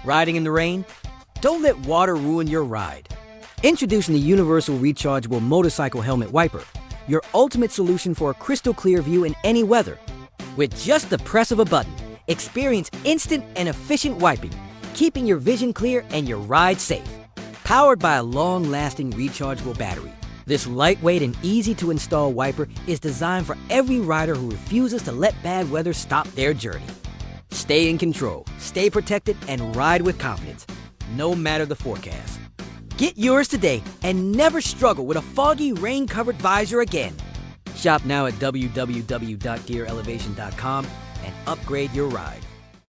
Riding in the rain? Don't let water ruin your ride. Introducing the Universal Rechargeable Motorcycle Helmet Wiper, your ultimate solution for a crystal clear view in any weather. With just the press of a button, experience instant and efficient wiping, keeping your vision clear and your ride safe. Powered by a long-lasting rechargeable battery, this lightweight and easy-to-install wiper is designed for every rider who refuses to let bad weather stop their journey. Stay in control, stay protected, and ride with confidence, no matter the forecast. Get yours today and never struggle with a foggy, rain-covered visor again. Shop now at www.gearelevation.com and upgrade your ride.